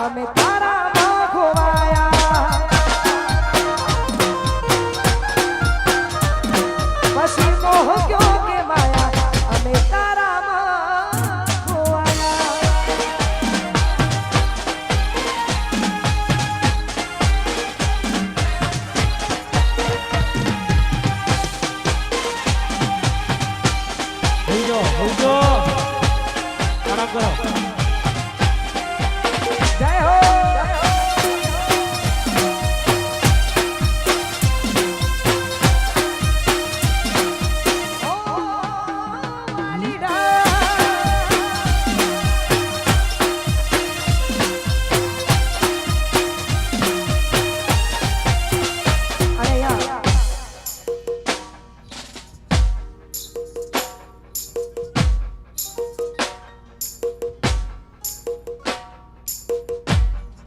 અમે તારામાં ખોવાયા પછી મોહ ક્યો કે માયા અમે તારામાં ખોવાયા ઉજો આરામ કરો જય હો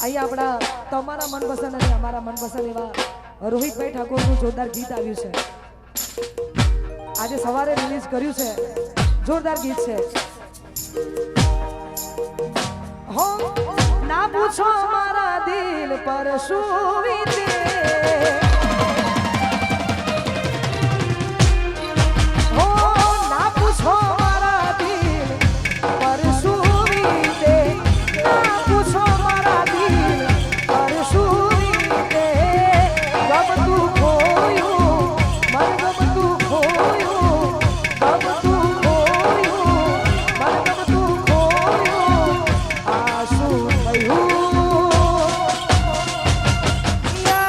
અહીંયા આપણા તમારા મનપસંદ અને અમારા મનપસંદ એવા રોહિતભાઈ ઠાકોરનું જોરદાર ગીત આવ્યું છે આજે સવારે રિલીઝ કર્યું છે જોરદાર ગીત છે હો ના પૂછો મારા દિલ પર શું વીતે હો ના પૂછો મારા દિલ પર શું વીતે ના પૂછો Yeah.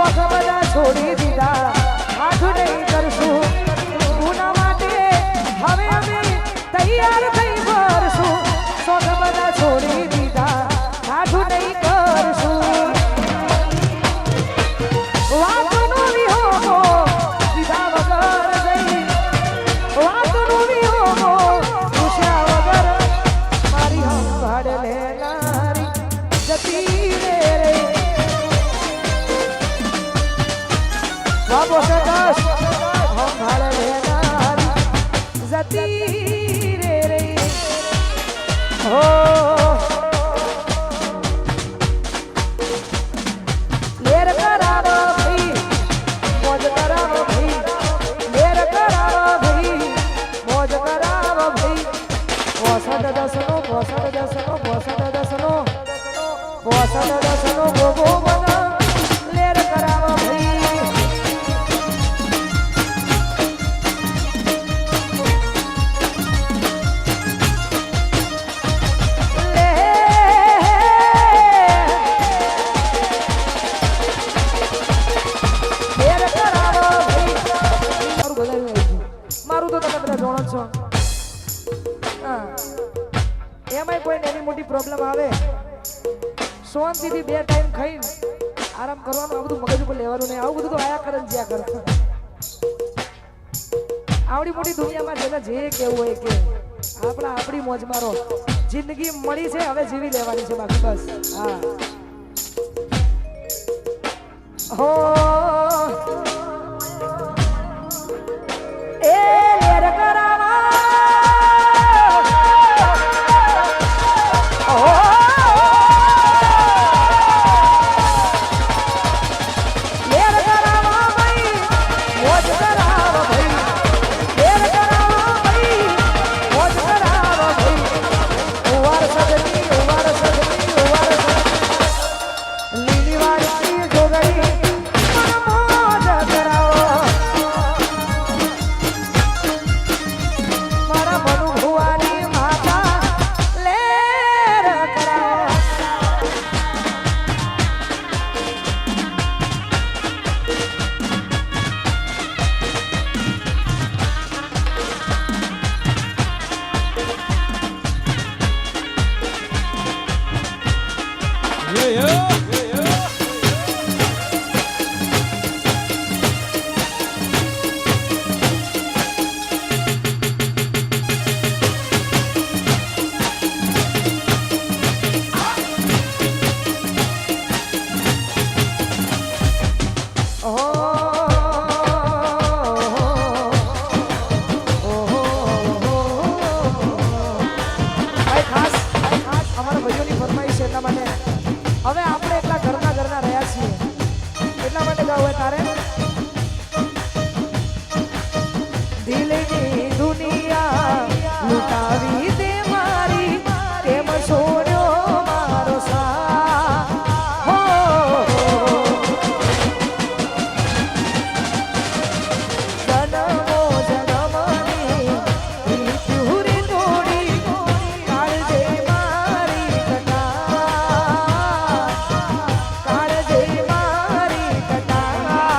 શોખ બધા છોડી દીધા હાથ નહીં કરશું ઉના માટે હવે અમે તૈયાર થઈ ભરશું શોખ બધા છોડી દીધા હાથ નહીં કરશું વાતનો વિહોમો દીધા વગર ગઈ વાતનો વિહોમો પૂછ્યા વગર મારી સંભાળ લેનારી જતી રે બાબો સદાસ સંભાળ લેનારી જતી રે હો લેર કરાવો ભાઈ મોજ કરાવો ભાઈ લેર કરાવો ભાઈ મોજ કરાવો ભાઈ પોસડ દસનો ગોગો બના લેર કરાવો ભાઈ મારું તો તમે બધા જોણો જ છો હા એમાંય કોઈ નાની મોટી પ્રોબ્લેમ આવે શાંતિથી 2 ટાઈમ ખાઈને આરામ કરવાનું આ બધું મગજ ઉપર લેવાનું નહીં આવું બધું તો આયા કરે જ્યાં કરે આવડી મોટી દુનિયામાં જેને જે કેવું હોય કે આપણી મોજ મારો જિંદગી મળી છે હવે જીવી લેવાની છે બાકી બસ હા હો એ લેર કરાવા લેર કરાવા ભાઈ મોજ કરાવો ભાઈ લેર કરાવા ભાઈ મોજ કરાવો ભાઈ ઉવાર સદની લીલી વાળી જોગડી મન મોજ કરાવો મારા મનુ ભુવાની માતા લેર કરાવો અમારા ભાઈઓની ફરમાઈશ એટલા માટે હવે આપણે એટલા ઘરના રહ્યા છીએ એટલા માટે ગાવ તારે દિલની દુનિયા લૂંટાવી દે મારી કેમ છોડ્યો મારો સા હો જનમો જનમની પ્રીતિયુરી તોડી કાળજે મારી કટા કાળજે મારી કટા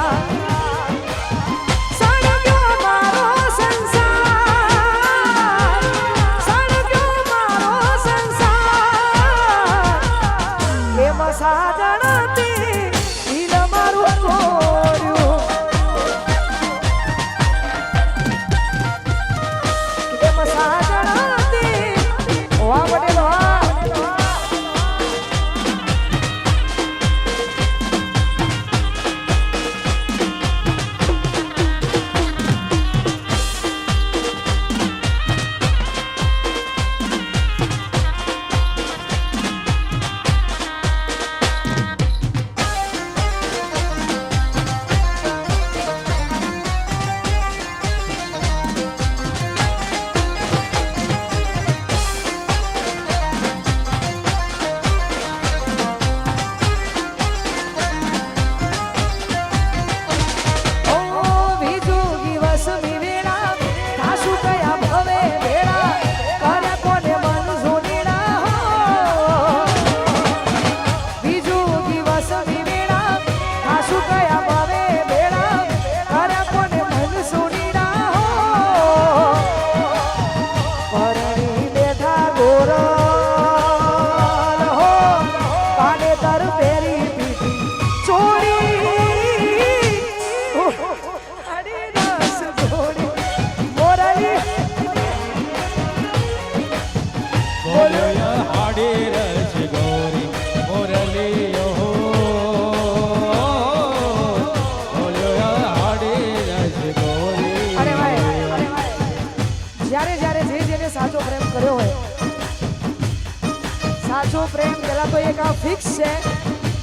સાચો પ્રેમ પેલા તો એક આ ફિક્સ છે,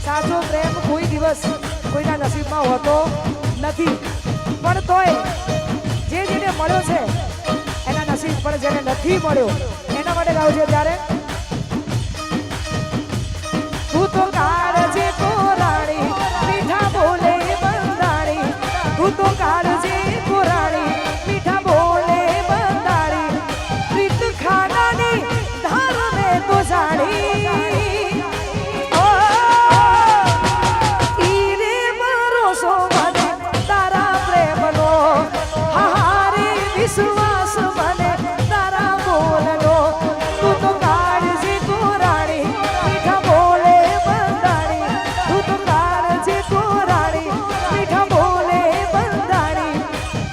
સાચો પ્રેમ કોઈ દિવસ કોઈના નસીબમાં હોતો નથી, પણ તોય જે જેને મળ્યો છે એના નસીબ પણ જેને નથી મળ્યો એના માટે ગાવ છે ત્યારે તું તો કાળજે કોરાણી મીઠા બોલે બંધાણી, તું તો કાળજે કોરાણી મીઠા બોલે બંધાણી, પ્રીત ખાનાની ધાર મેં તો જાણી, ઈરે ભરોસો મને તારા પ્રેમનો, હારે વિશ્વાસ મને તારા બોલનો, તું તો કાળજે કોરાણી મીઠા બોલે બંધાણી, તું તો કાળજે કોરાણી મીઠા બોલે બંધાણી,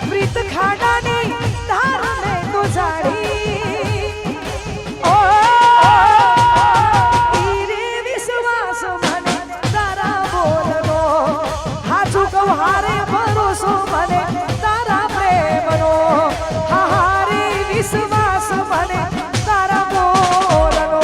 પ્રીત ખાડાની ધાર મેં તો જાણી, ઈરે વિશ્વાસ મને તારા બોલનો, હાચું કહું હારે ભરોસો મને તારા પ્રેમનો, હારે વિશ્વાસ મને તારા બોલનો.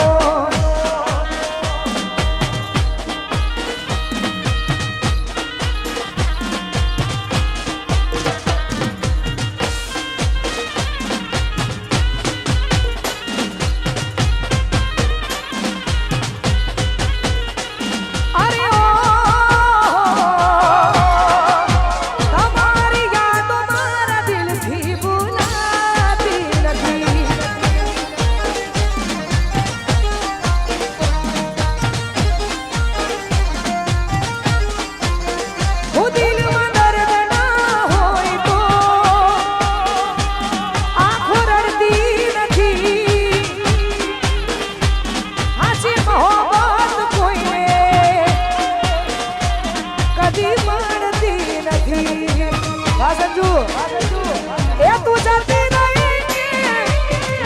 અરે ઓ તમારી યાદો મારા દિલથી ભૂલાતી નથી, હું દિલમાં દર્દ ના હોય તો આંખો રડતી નથી, હાચી મોહબ્બત કોઈને કદી મળતી નથી. વાહ સંજુ, એ તું જતી નહીં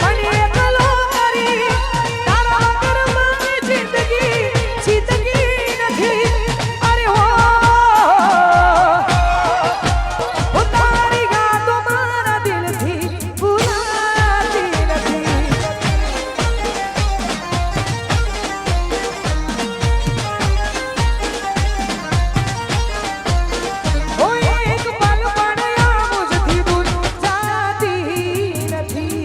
મને એકલો કરી, તારા વગર મારી જિંદગી નથી. અરે હો હું તારી યાદો મારા દિલથી ભૂલાતી નથી. કોઈ એક પલ પણ આ મુજથી દૂર જાતી નથી.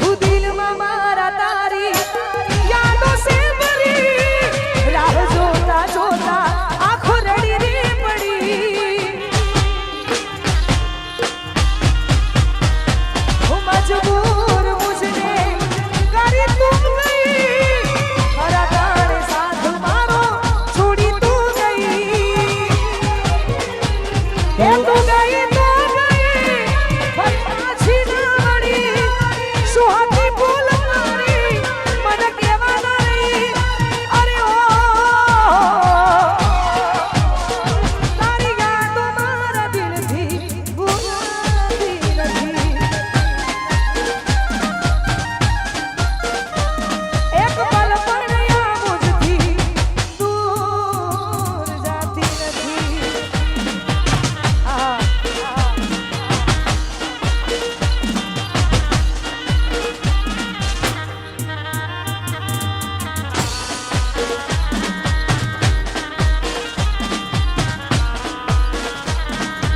હું દિલમાં મારા તારી યાદો સે ભરી, રાહ જોતા જોતા આંખો રડી રે પડી, હું મજબૂર મુझने કરી તું ગઈ, મારા તારે સાથ મારો છોડી તું ગઈ, એ તું ગઈ તો ગઈ ફરી પાછી ના વળી, સુહાગી ભૂલ મારી મને કહેવા નહીં. અરે ઓ તારી યાદો મારા દિલથી ભૂલાતી નથી. એક પલ પણ આ મુજથી દૂર જાતી નથી. આ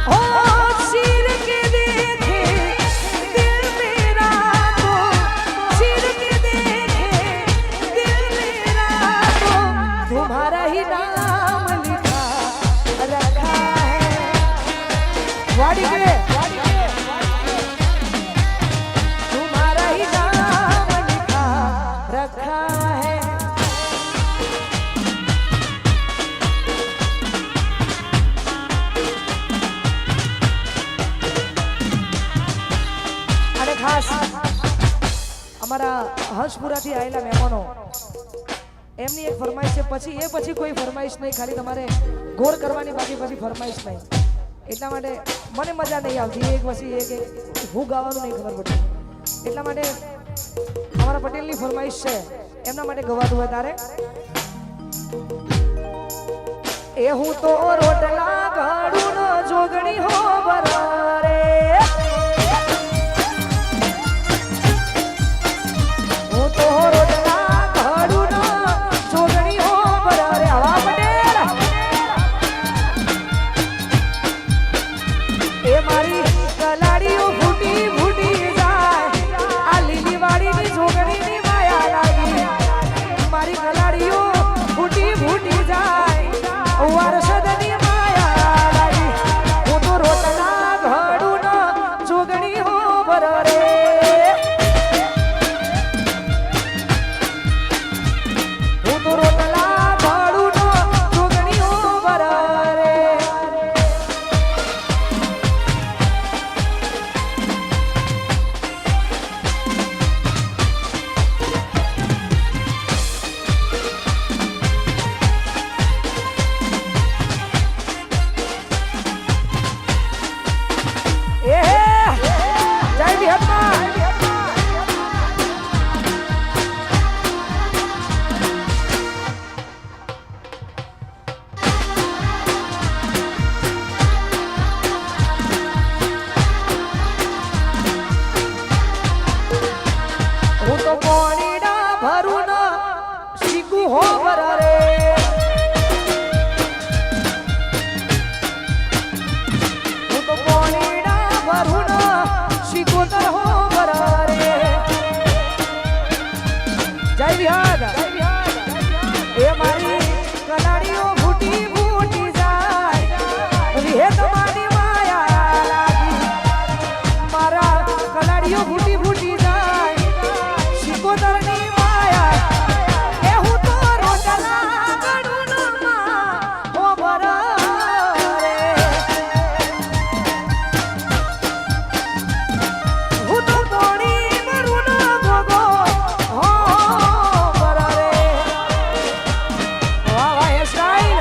ओ चीर के देखे दिल मेरा तो, चीर के देखे दिल मेरा तो, तुम्हारा ही नाम लिखा रखा है, वाड़ी के तुम्हारा ही नाम लिखा रखा है. અમારા હંસપુરાથી આવેલા મહેમાનો એમની એક ફરમાઈશ છે, પછી કોઈ ફરમાઈશ નહીં, ખાલી તમારે ગોર કરવાની બાકી પછી ફરમાઈશ નહીં. એટલા માટે મને મજા નહીં આવતી એક પછી એક હું ગાવાનું નહીં ખબર પડતી. એટલા માટે અમારા પટેલની ફરમાઈશ છે, એમના માટે ગવાતું હોય તારે. એ હું તો રોટલા ઘડું નો જોગણી હો બરારે, હું તો રોટલા ઘડું નો જોગણી હો બરારે. હવા પટેલ એ મારી કલાડીઓ ફૂટી ફૂટી જાય, આ લીલી વાડીની જોગણીની માયા લાગી. મારી કલાડીઓ ફૂટી ફૂટી જાય, વારસદની માયા લાગી. હું તો રોટલા ઘડું નો જોગણી હો બરારે, હું તો રોટલા ઘડું નો જોગણી હો બરારે. જય વિહતમાં. હું તો પોણીડા ભરું ન શીખું હો બરારે, હું તો પોણીડા ભરું ન શીખું તર હો બરારે. જય વિહાર. એ મારી કલાડીઓ ફૂટી ફૂટી જાય, વિહેત મારી માયા લાગી. મારા કલાડીઓ ફૂટી ફૂટી જાય, શિકોતરની માયા. એ હું તો રોટલા ઘડું નો માં હો બરારે, હું તો પોણી ભરું નો ભોગો હો બરારે. વાહ વાહ એ સ્ટાઈલ.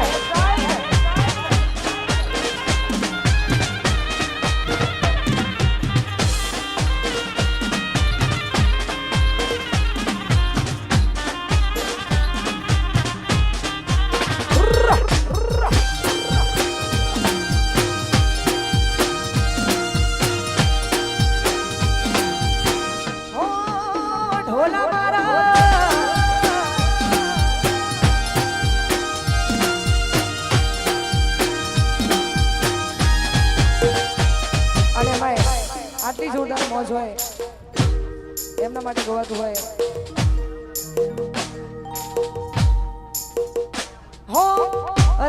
ઓ ઢોલા મારા, અને ભાઈ આટલી જોરદાર મોજ હોય એમના માટે ગવાતું હોય. હો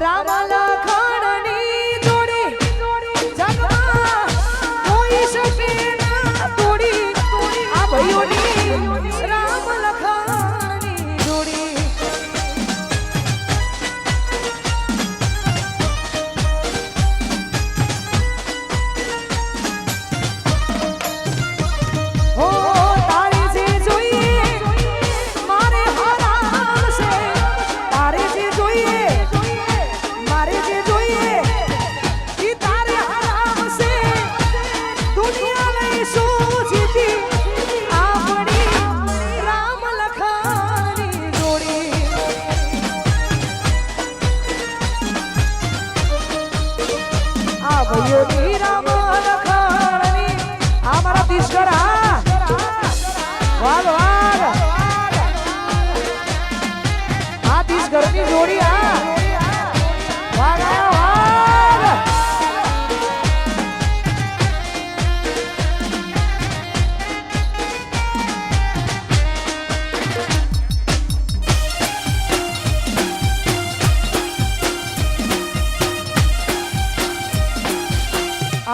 રામ લખણની જોડી જગમાં કોઈ શકે ના તોડી, આ ભાઈઓની રામ લખણની જોડી. હો તારી જે જોઈએ મારે હરામ છે, તારે જે જોઈએ મારે જે જોઈએ ઈ તારે હરામ છે. દુનિયા લઈશું જીતી આપણી રામ લખણની જોડી. આ ભાઈઓની રામ લખણની, આ મારા તીસ્કર. હા વાગ વાગ, આ તીસ્કરની જોડી. હા વાગ આયા વાગ.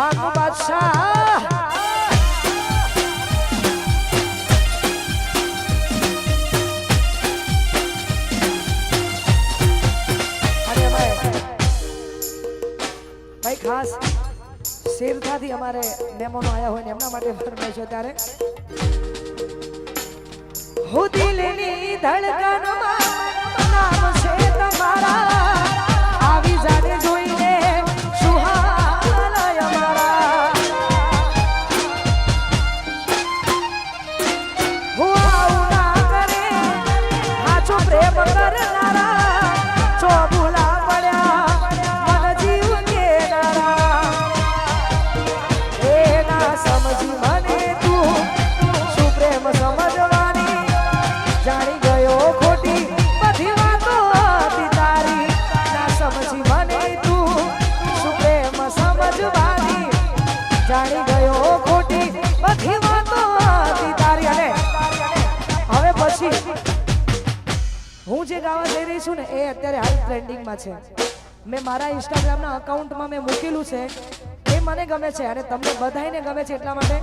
આનો બાદશાહ અને ભાઈ ખાસ શેરથાથી અમારે મહેમાનો આવ્યા હોય ને એમના માટે ફરમાઈશ છે. ત્યારે હું દિલની ધડકનમાં નામ છે તમારા આવી જાને જોઈને સુહાલય મારા હું આવું ના કરે સાચો પ્રેમ કરનારા છો ભૂલા પડ્યા મન જીવ કેનારા એ ના સમજી મને તું શું પ્રેમ સમજવાની જાણી ગયો ખોટી બધી વાતો હતી તારી ના સમજી મને તું શું પ્રેમ સમજવાની જાણી ગયો ખોટી બધી વાતો હતી તારી અને હવે પછી હું જે ગાવા જઈ રહી છું ને એ અત્યારે હાલ ટ્રેન્ડિંગમાં છે મેં મારા ઇન્સ્ટાગ્રામના અકાઉન્ટમાં મેં મૂકેલું છે એ મને ગમે છે અને તમને બધાયને ગમે છે એટલા માટે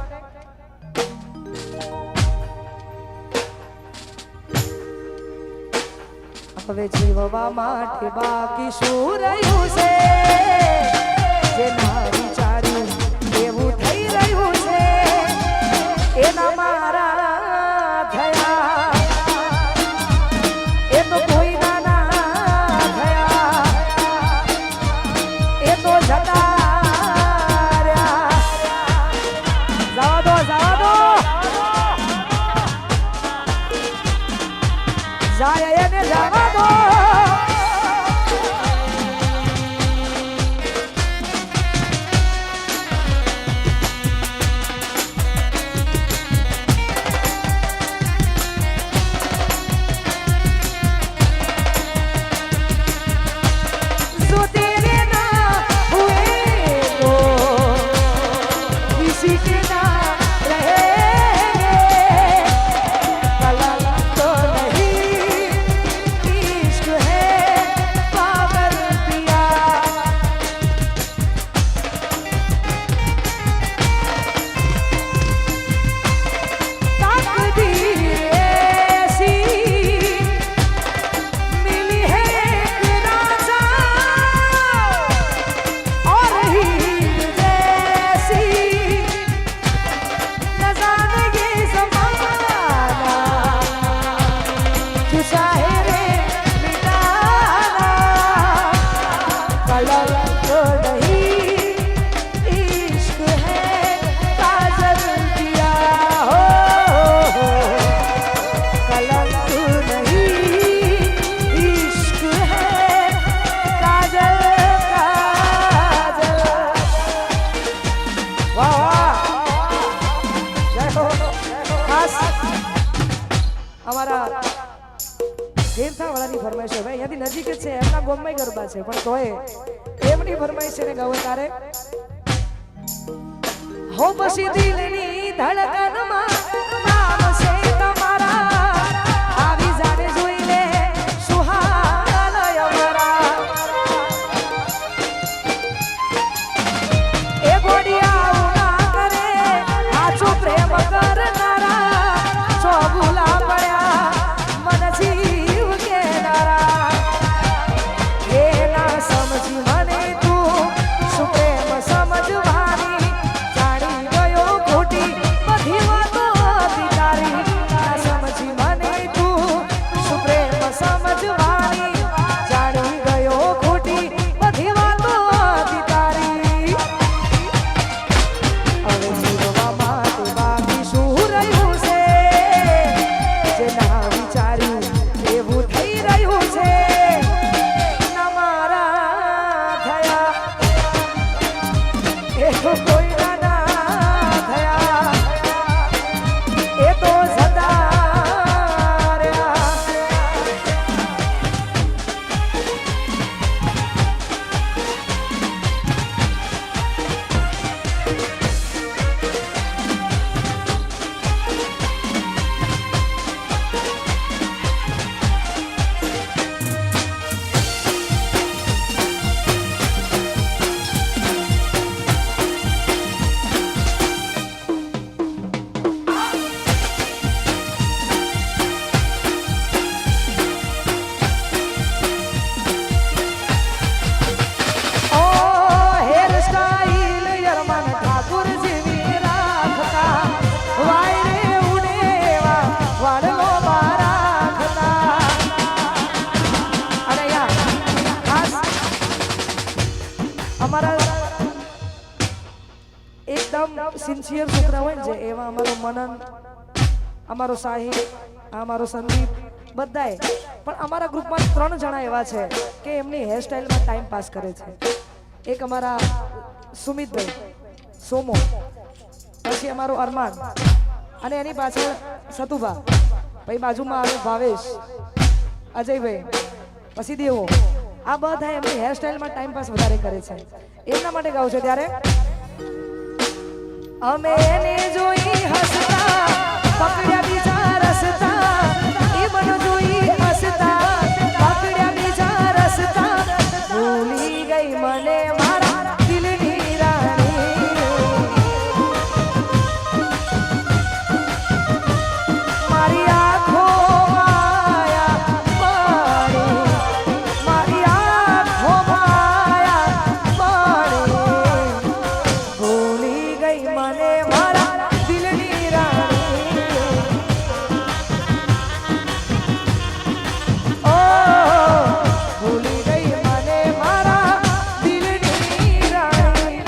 હવે જીવવા માટે બાકી શું રહ્યું છે જે ના વિચાર્યું એવું થઈ રહ્યું છે એના મારા થયા એ તો કોઈ ના થયા એ તો જતા રહ્યા જવા દો જાય એને જવા દો जो तेरे ना हुए तो किसी के ना रहेंगे कलंक तो नहीं इश्क है पागल पिया तकदीर ऐसी मिली है एक राजा और हीर जैसी न जाने ये ज़माना जो चाहे रे मिटाना कलंक तो नहीं इश्क है काजल किया हो कलंक नहीं इश्क है काजल काजल वाह वाह जय हो ખાસ અમારા દેવતાવાળાની ફરમાઈશ છે ભાઈ અહીંયાથી નજીક જ છે એમના ગોમમાં ગરબા છે પણ તોય એમની ફરમાઈશ છે ને ગાવે તારે હો પછી દિલની ધડકનમાં નામ છે તમારા આવી જાને જોઈને સુહાલય મારા એ ગોડિયા ના કરે સાચો પ્રેમ કરનારા છો ભૂલા પડ્યા મન જીવ કેનારા એ ના સમજી મને તું શું પ્રેમ સમજવાની જાણી ગયો ખોટી બધી વાતો સિન્સિયર છોકરા હોય ને જે એવા અમારો મનન, અમારો સાહિલ, અમારો સંદીપ બધાય. પણ અમારા ગ્રુપમાં 3 જણા એવા છે કે એમની હેરસ્ટાઈલમાં ટાઈમ પાસ કરે છે. એક અમારા સુમિતભાઈ સોમો, પછી અમારો અરમાન, અને એની પાછળ સતુભા, પછી બાજુમાં આવે ભાવેશ, અજયભાઈ, પછી દેવો. આ બધા એમની હેરસ્ટાઈલમાં ટાઈમ પાસ વધારે કરે છે. એમના માટે ગાઉં છે ત્યારે અમે એને જોઈ હસતા પકડ્યા બીજા રસ્તા, એ મને જોઈ હસતા પકડ્યા બીજા રસ્તા, ભૂલી ગઈ મને મારા દિલની રાણી, મારી આંખો માયા પાણી, મારી આંખો માયા પાણી, ભૂલી ગઈ મને મારા દિલની રાણી, ઓ ભૂલી ગઈ મને મારા દિલની રાણી.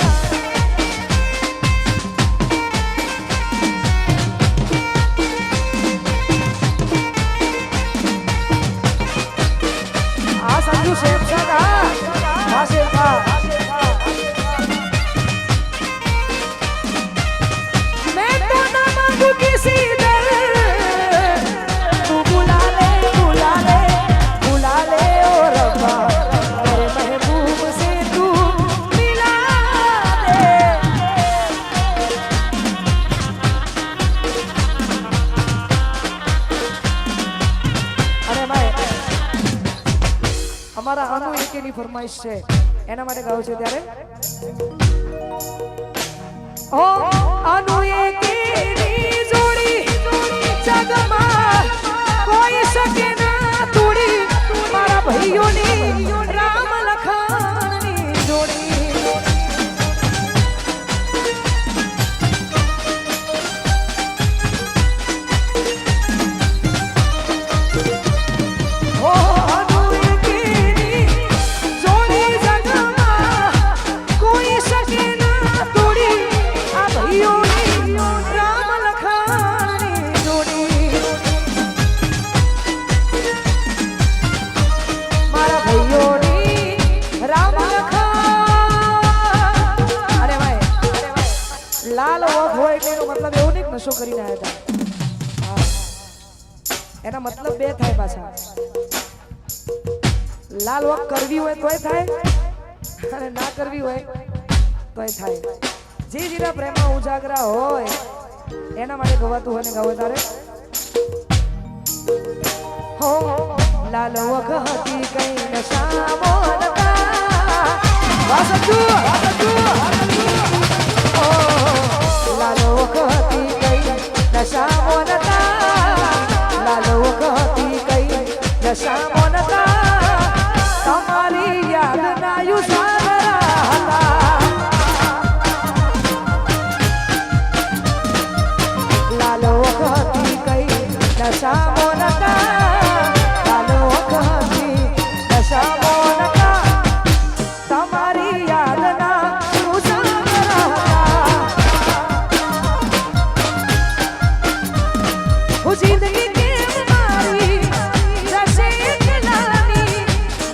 આ સંજુ શેખ છે હા શેખ मैं तो ना मांगू किसी दर, तू बुला ले बुला ले बुला ले ओ रब्बा, मेरे महबूब से तू मिला दे. अरे भाई અમારા અનુ એકેની ફરમાઈશ છે, એના માટે ગાઉં છે ત્યારે ઓ અનુ એકેની જોડી જગમાં કોઈ શકે ના તોડી, મારા ભાઈઓની રામ લખનની જોડી. ઓ અનુ એકેની જોડી જગમાં કોઈ શકે ના તોડી, આ ભાઈઓની રામ લખનની જોડી, મારા ભાઈઓની રામ લખન. અરે ભાઈ લાલ વખ હોય એટલે એનો મતલબ એવું નહીં કે નશો કરીને આવ્યા હતા. હા, એના મતલબ 2 થાય પાછા. લાલ વખ કરવી હોય તોય થાય અને ના કરવી હોય તોય થાય. જે જેના પ્રેમમાં ઉજાગરા હોય એના માટે ગવાતું હોય ને ગાવે તારે હો લાલ વખ હતી કઈ નશા મોનતા, વાસજુ ઓ લાલ વખ હતી કઈ નશા મોનતા, લાલ વખ હતી કઈ નશા મોનતા, તમારી યાદ ના યુસારા હતા, લાલ વખતી કઈ નશા મોનતા, લાલ વખતી નશા મોનતા, તમારી યાદ ના યુસારા હતા. હું જિંદગી કેમ મારી જશે એકલાની,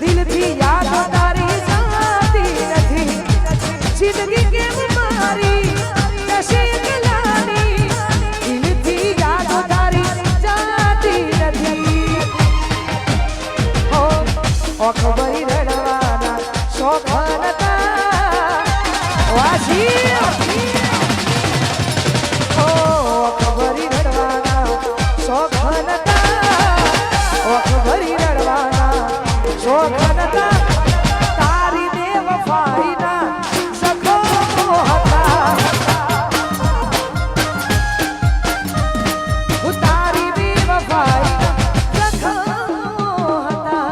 દિલથી યાદ તારી જાતી નથી, જિંદગી કેમ મારી જશે એકલાની, દિલથી યાદ તારી જાતી નથી. હો અખબરી રડવાના શોખ નતા વાસી, ઓ અખબરી રડવાના શોખ નતા, અખબરી રડવાના શોખ નતા, તારી બેવફાઈના સખો હતા, હું તારી બેવફાઈના સખો હતા.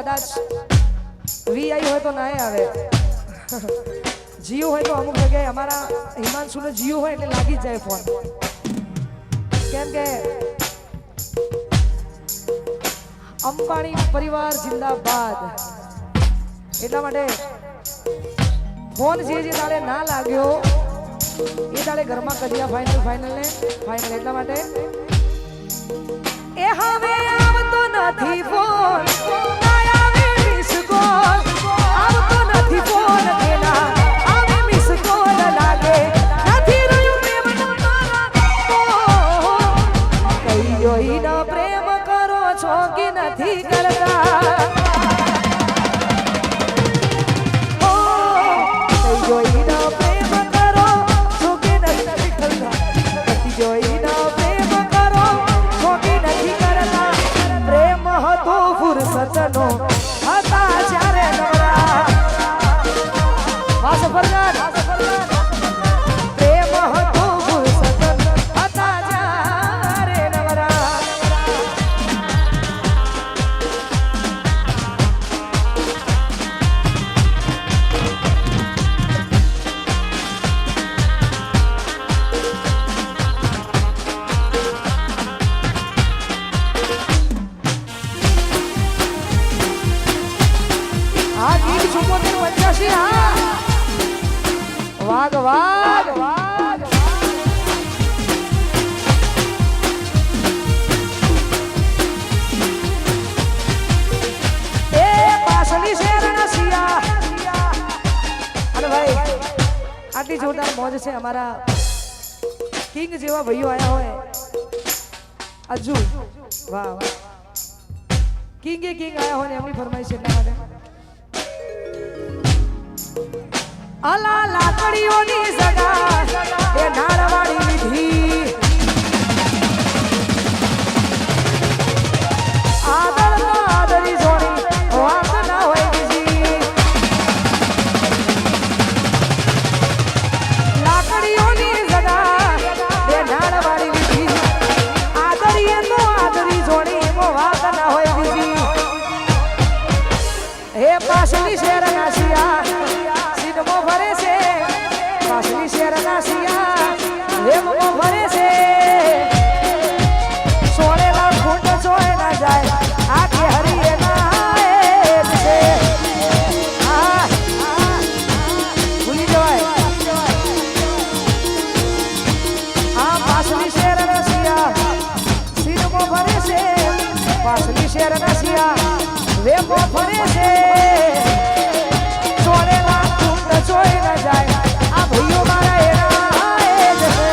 કદાચ વીઆઈ હોય તો ના આવે જીઓ હોય તો અમુક જગ્યાએ અમારા હિમાંશુને જીઓ હોય એટલે લાગી જ જાય ફોન કેમ કે અંબાણી પરિવાર જિંદાબાદ એટલા માટે ફોન જે દાડે ના લાગ્યો એ દાડે ઘરમાં કજિયા ફાઇનલ એટલા માટે એ હવે આવતો નથી ફોન ના આવે મિસ કોલ આવતો નથી ફોન તેના આવે મિસ કોલ લાગે નથી રહ્યું પ્રેમનો મારા કઈયો ઈનો પ્રેમ કરો છો કે નથી કરતા કઈયો ઈનો પ્રેમ કરો છો કે નથી કરતા કઈયો ઈનો પ્રેમ કરો છો કે નથી કરતા પ્રેમ હતો ફુરસતનો હતા જ્યારે નવરા વાસ ફરગાન પ્રેમ હતો ફુરસતનો હતા જ્યારે નવરા આ ગીત 85 હા વાગ વાગ વાગ એ પાસલી શેરના સિયા અરે ભાઈ આટલી જોરદાર મોજ છે અમારા કિંગ જેવા ભાઈઓ આયા હોય અજુ વાહ વાહ કિંગ આયા હોય ને એમની ફરમાઈશ એટલા માટે અલા લાકડીઓની સગા એ નાળવાળી લીધી આદર ના આદરી જોડી વાત ના હોય બીજી લાકડીઓની સગા એ નાળવાળી લીધી આદરી તો આદરી જોડી વાત ના હોય બીજી હે પાસલી શેર નાસિયા મો ભરે છે પાસલી શેરના સિયા હેમો ભરે છે સોળેલા ખૂંટ જોય ના જાય આખે હરીએ ના છે આ ભૂલી જવાય આ પાસલી શેરના સિયા સિરમો ભરે છે પાસલી શેરના સિયા હેમો ભરે છે જોઈ ન જાય આ ભાઈઓ મારા એના જશે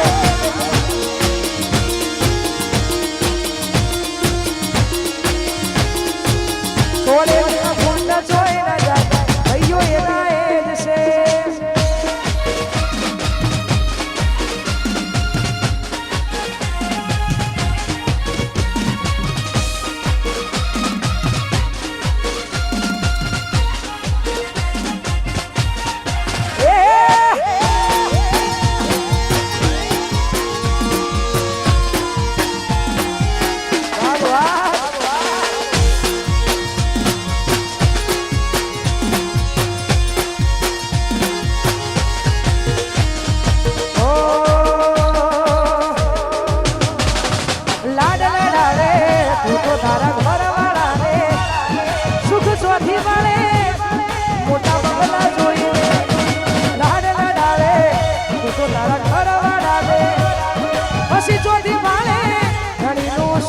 છોડે ફૂંડ જોઈ ન જાય ભાઈઓ એના જશે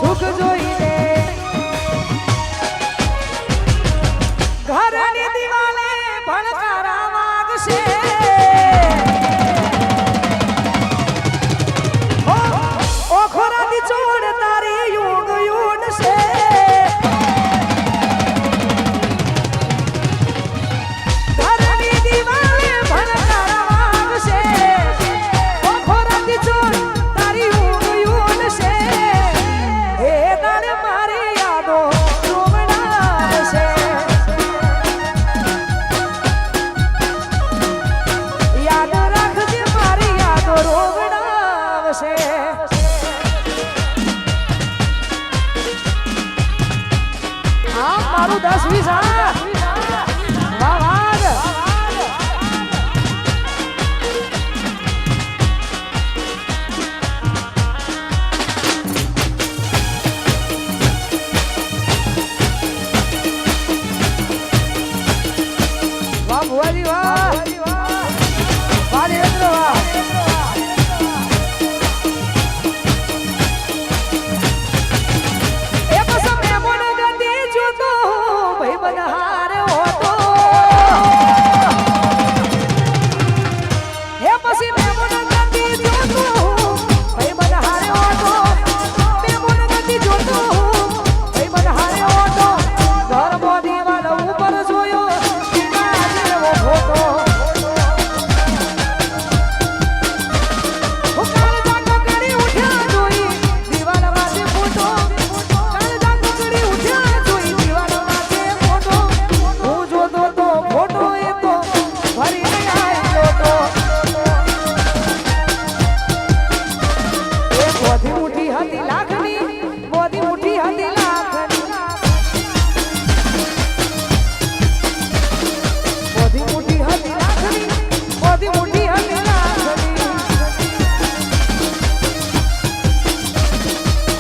સુખ જોઈને ઘરની દિવાલે ભણકારા વાગશે ઓખોરાથી ચોડ તારી યુગ યુડશે ઘરની દિવાલે ભણકારા વાગશે ઓખોરાથી ચોડ તારી યુગ યુડશે હે તારે મારી યાદો રોવડાવશે યાદ રાખજે મારી યાદો રોવડાવશે આ મારું 10-20 મુઠ્ઠી હતી લાખની મોદી મુઠ્ઠી હતી લાખની મોદી મુઠ્ઠી હતી લાખની મોદી મુઠ્ઠી હતી લાખની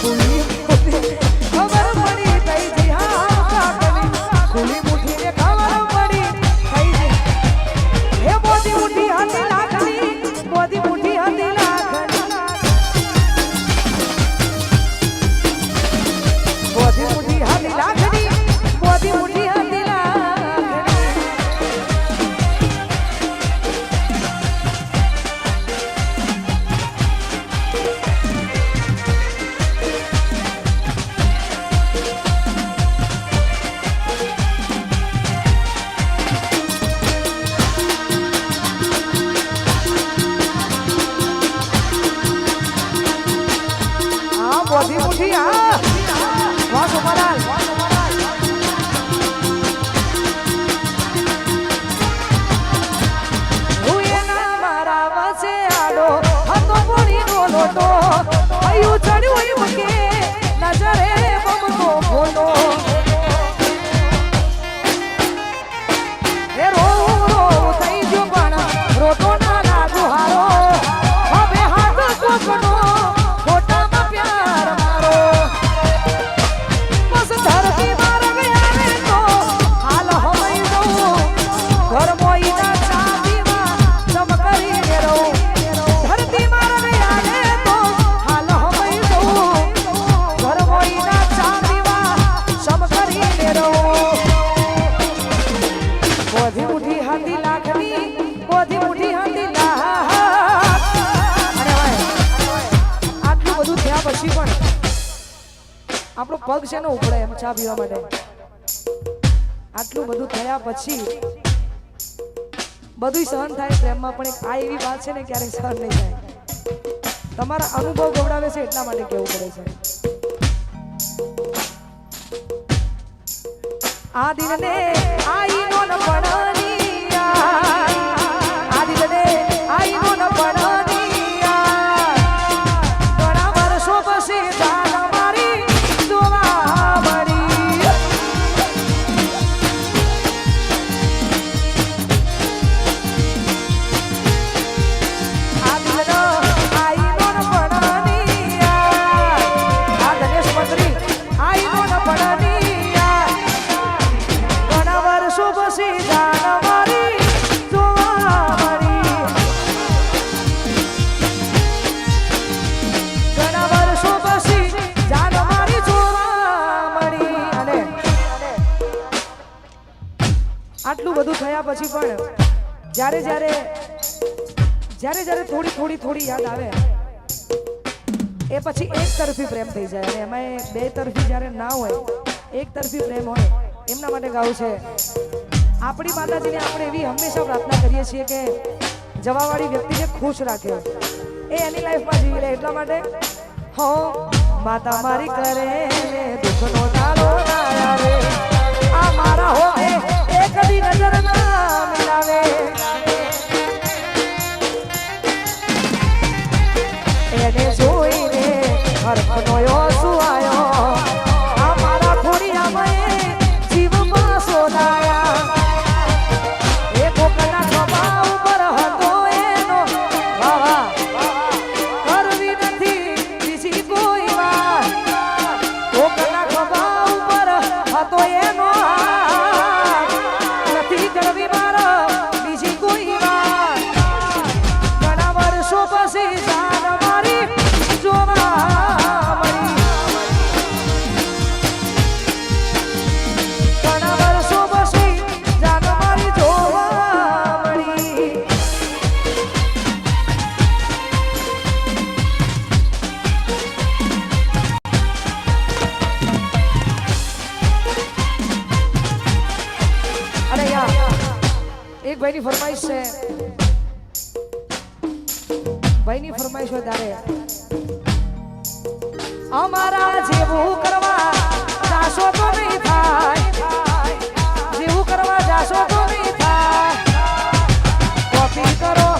ખુલી મુઠ્ઠી ખબર પડી થઈ જી હા કાકની ખુલી મુઠ્ઠીને ખબર પડી થઈ જી હે મોદી મુઠ્ઠી હતી લાખની મોદી મુઠ્ઠી હતી લાખની મોદી મુઠ્ઠી હતી લાખની મોદી મુઠ્ઠી હતી લાખની મોદી મુઠ્ઠી હા વાહ સોમલાલ હું એના મારા વસે આડો હતો પોણીનો લોટો હયું ચડ્યું એમ કે નજરે મમતો ફોટો એ રો થઈ ગયો પણ રોટો ના લાગુ હારો હવે હાથ કોકનો ફોટામાં પ્યાર મારો બસ ધરતી માર ગયા રે તો હાલ હમઈ દઉં ઘર મોઈના ચાંદીમાં ચમકરીને રહું ધરતી માર ગયા રે તો હાલ હમઈ દઉં ઘર મોઈના ચાંદીમાં ચમકરીને રહું મોદી મુઠ્ઠી હતી લાખની મોદી મુઠ્ઠી હતી લાખ અરે ભાઈ આટલું બધું થયા પછી પણ આપણો પગ છે ને ઉપડે એમ ચા પીવા માટે આટલું બધું થયા પછી બધું સહન થાય પ્રેમમાં પણ એક આ એવી વાત છે ને ક્યારેય સહન નહીં થાય તમારા અનુભવ ગવડાવે છે એટલા માટે કેવું પડે છે આ દિલને આઈનો ન પડનિયા આ દિલને આઈનો ન પડનિયા ઘણા વર્ષો પછી જાન મારી જોવા મળી આ દિલનો આઈનો ન પડનિયા આ ગણેશ મંત્રી આઈનો ન પડનિયા ઘણા વર્ષો પછી જાન મારી જોવા મળી ઘણા વર્ષો પછી જાન મારી જોવા મળી અને આટલું બધું થયા પછી પણ જ્યારે જ્યારે થોડી યાદ આવે એ પછી એક તરફી પ્રેમ થઈ જાય અને એમાં બે તરફી જ્યારે ના હોય એક તરફી પ્રેમ હોય એમના માટે ગાવું છે આપણી માતાજીને આપણે એવી હંમેશા પ્રાર્થના કરીએ છીએ કે જવાવાળી વ્યક્તિને ખુશ રાખે એ એની લાઈફમાં જીવી લે એટલા માટે હો માતા મારી કરે ને દુઃખનો દાડો ના આવે આ મારા હો એ કદી નજર ના મિલાવે એને જોઈને હરખનો ઓસુ આયો આ મારા ખોડિયામાં જીવમાં સોનાયા એ કોકના ખભા ઉપર હતો એનો વાહ કરવી નથી બીજી કોઈ વાત કોકના ખભા ઉપર હતો એનો નથી કરવી મારા બીજી કોઈ વાત ઘણા વર્ષો પછી જાન મારી જોવા મળી ઘણા વર્ષો પછી જાન મારી જોવા મળી અરે યાર એક ભાઈની ફરમાઈશ છે ભાઈની ફરમાઈશ હોય ત્યારે અમારા જેવું કરવા જાશો તો નહીં થાય જેવું કરવા જાશો તો નહીં થાય કોપી કરો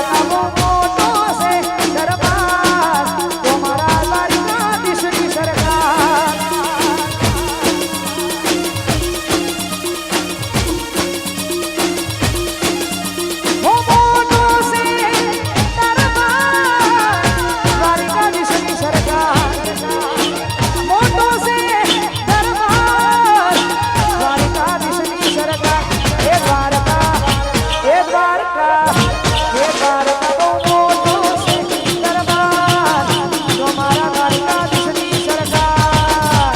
દ્વારકા બહુ મોટો છે દરબાર તો મારા દ્વારકાધીશની સરકાર બહુ મોટો છે દરબાર દ્વારકાધીશની સરકાર મોટો છે દરબાર દ્વારકાધીશની સરકાર એ દ્વારકા એ દ્વારકા એ દ્વારકા બહુ મોટો છે દરબાર તો મારા દ્વારકાધીશની સરકાર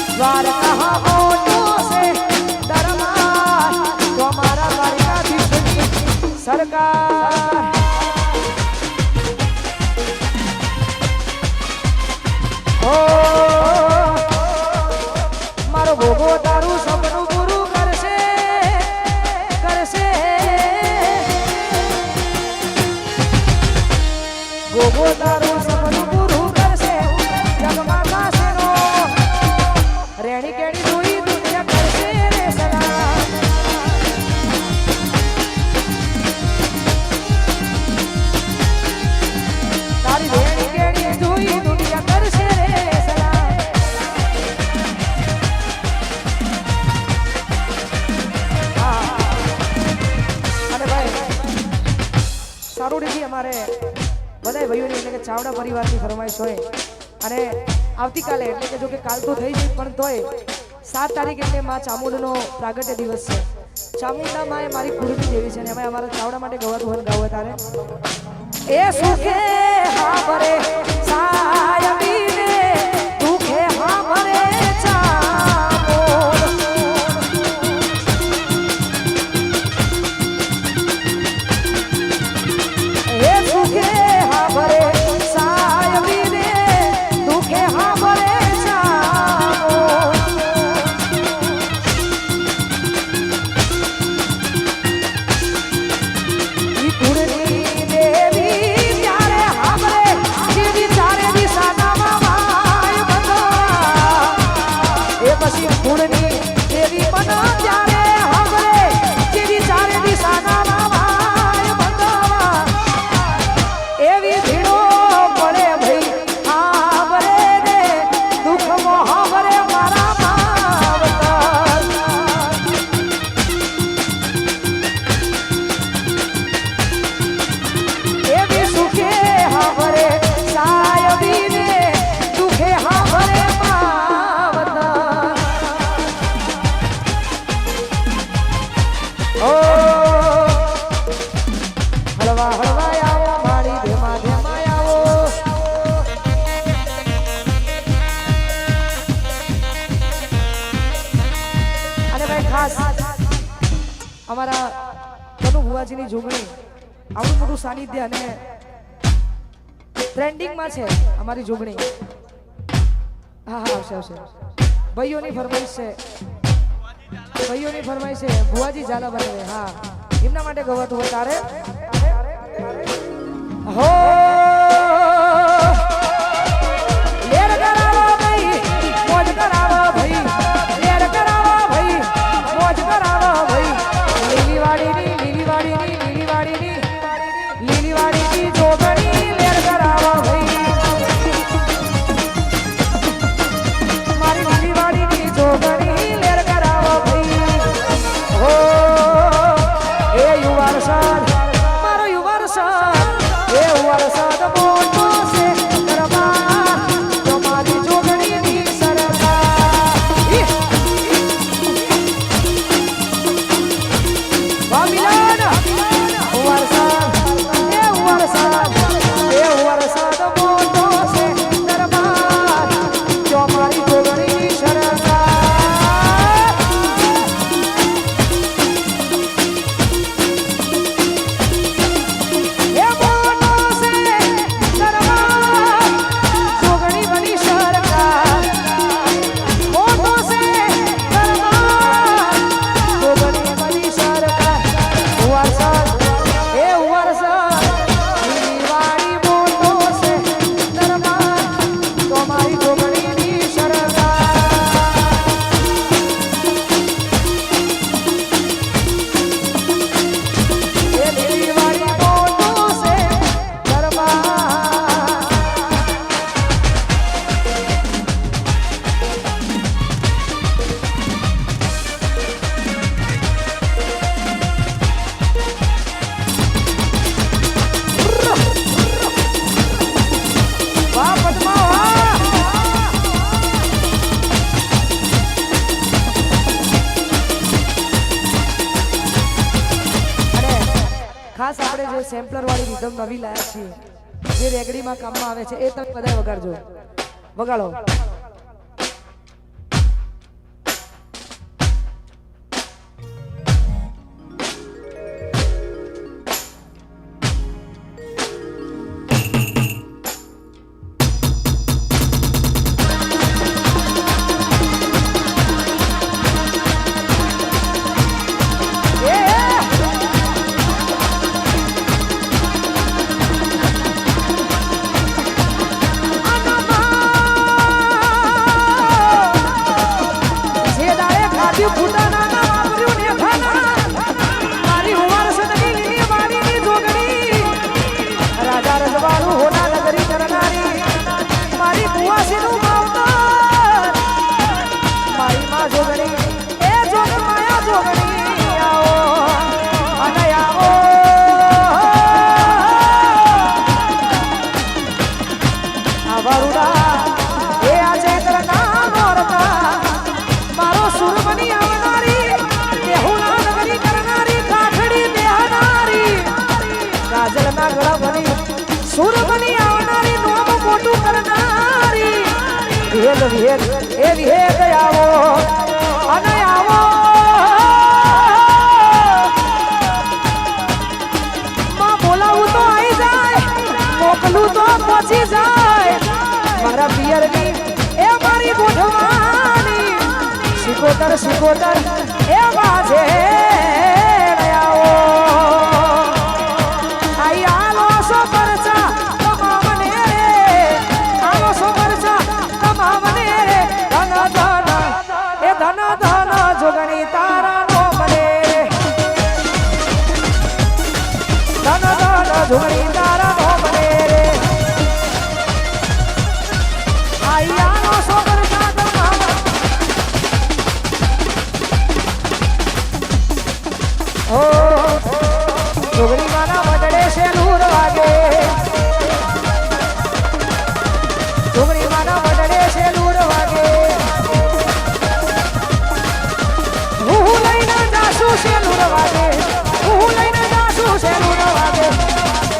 દ્વારકા મોટો છે દરબાર તો મારા દ્વારકાધીશની સરકાર ઓ મારો ભોગો તારું સપનું પૂરું કરશે કરશે ભોગો તારું સપનું પૂરું કરશે જગમાં કાશીનો રેણી કેણી જોઈ દુનિયા કરશે રે સલામ તારી રેણી કેણી જોઈ દુનિયા કરશે રે સલામ હા. અને ભાઈ સારું રીતિ અમારે બધાય ભાઈઓની એટલે કે ચાવડા પરિવારની ફરમાઈશ હોય અને આવતીકાલે એટલે કે જો કે કાલ તો થઈ ગઈ પણ તોય 7 તારીખ એટલે માં ચામુંડનો પ્રાગટ્ય દિવસ છે ચામુંડા માં એ મારી કુળની દેવી છે અને અમે અમારા ચાવડા માટે ગવાતું હોય ગાવ તારે એ સુખે હા ભરે સાયબીને દુખે હા ભરે ચામુંડ એ સુખે હા ભરે સાયબીને દુખે હા ભરે ચામુંડ ઈ કુળની દેવી ત્યારે હા ભરે સીધી ચારે દિશાના માય બંધવા એ પછી કુળની દેવી બનો ત્યારે હા ભરે સીધી ચારે દિશાના માય બંધવા એવી ભીડો પડે ભાઈ હા ભરે રે દુઃખમાં હા ભરે મારા માવતર એવી સુખે હા ભરે સાયબીને દુખે હા ભરે માવતર ઓ હળવા હળવા આવો મારી ધેમા ધેમા આવો અને ભાઈ ખાસ અમારા કનુ ભુવાજીની જોગણી આવડું મોટું સાનિધ્ય અને ટ્રેન્ડિંગમાં છે અમારી જોગણી હા હા આવશે આવશે ભાઈઓની ફરમાઈશ છે ભાઈઓની ફરમાઈશ છે ભુવાજી ઝાલા બનાવે હા એમના માટે ગવાતું હોય તારે હો લેર કરાવો ભાઈ મોજ કરાવો ભાઈ લેર કરાવો ભાઈ મોજ કરાવો ભાઈ લીલીવાડીની લીલીવાડીની લીલીવાડીની લીલીવાડીની જોગણી લેર કરાવો ભાઈ મારી લીલીવાડીની જોગણી લેર કરાવો ભાઈ હો એ યુવાર સર મારો યુવાર સર એ યુવાર સર સેમ્પલર વાળી રીધમ નવી લાયા છીએ જે રેગડીમાં કામમાં આવે છે એ તમે બધા વગાડજો વગાડો શિકોતર એ વાજે આવો આઈ આલો સો પરચા તમામને રે આલો સો પરચા તમામને રે ધન ધન એ ધન ધન જોગણી તારા નો બને ધન ધન જોગણી તારા નો બને રે આઈ આલો સો પરચા જોગણી માના વડડે છે લૂર વાગે જોગણી માના વડડે છે લૂર વાગે હું લઈને જાસુ છે લૂર વાગે હું લઈને જાસુ છે લૂર વાગે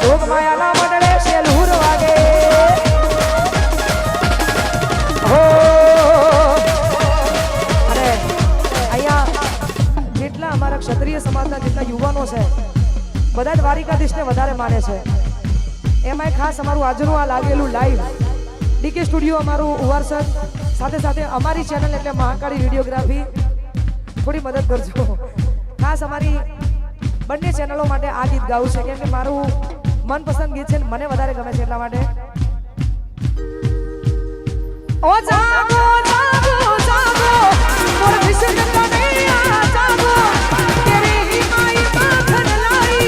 જોગ માયાના વડડે છે લૂર વાગે હો અરે અહીંયા જેટલા અમારા ક્ષત્રિય સમાજના જેટલા યુવાનો છે બધા જ દ્વારિકાધીશને વધારે માને છે એમાં ખાસ અમારું આજનું આ લાગેલું લાઈવ ડીકે સ્ટુડિયો અમારું ઉવારસદ સાથે સાથે અમારી ચેનલ એટલે મહાકાળી વિડીયોગ્રાફી થોડી મદદ કરજો ખાસ અમારી બંને ચેનલો માટે આ ગીત ગાવું છે કેમ કે મારું મનપસંદ ગીત છે મને વધારે ગમે છે એટલા માટે ઓ જાગો જાગો જાગો મોર વિશે કનૈયા જાગો તેરી હિમાઈ માખન लाई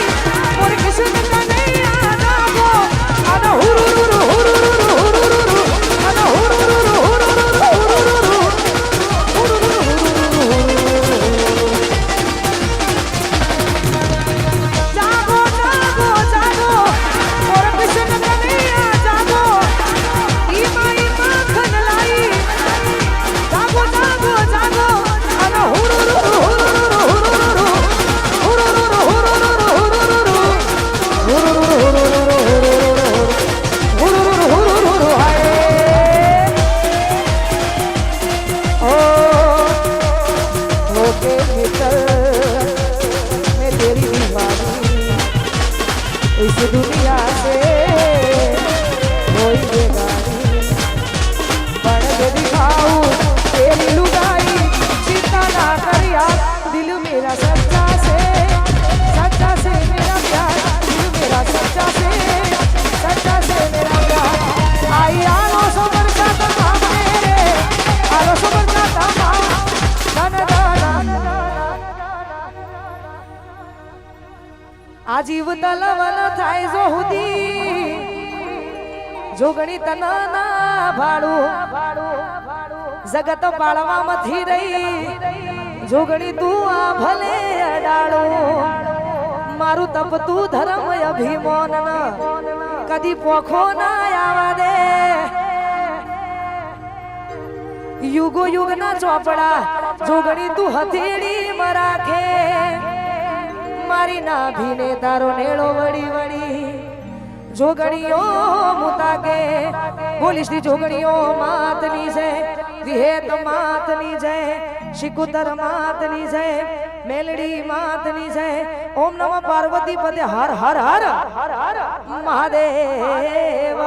મોર વિશે કનૈયા જાગો આના હુરુરુરુ હુરુરુરુ હુરુરુરુ આના હુરુરુરુ હુરુરુરુ હુરુરુરુ જાગો જાગો જાગો મોર વિશે કનૈયા જાગો હિમાઈ માખન लाई જાગો જાગો જાગો આના હુરુરુરુ હુરુરુરુ હુરુરુરુ इस दुनिया से कोई बेगानी बड़ दिखाऊं तेरी लुगाई चिंता ना कर यार दिल मेरा सच्चा से मेरा प्यार दिल मेरा सच्चा से मेरा प्यार आई आलो सो बरसा तमाम मेरे आलो सो बरसा तमाम આ જીવ તલવન થાય જો હુદી જોગણી તનના ભાડું જગત પાળવામાંથી રહી જોગણી તું આ ભલે અડાડું મારું તપતું ધર્મ અભિમાન કદી પોખો ના આવા દે યુગો યુગના ચોપડા જોગણી તું હથેળી મરાખે મારી નાભીને તારો નેળો વળી વળી જોગણીઓ મુતાકે બોલીશ ની જોગણીઓ માતની છે વિહેત માતની છે શિકુતર માતની છે મેલડી માતની છે ઓમ નમઃ પાર્વતી પદે હર હર હર મહાદેવ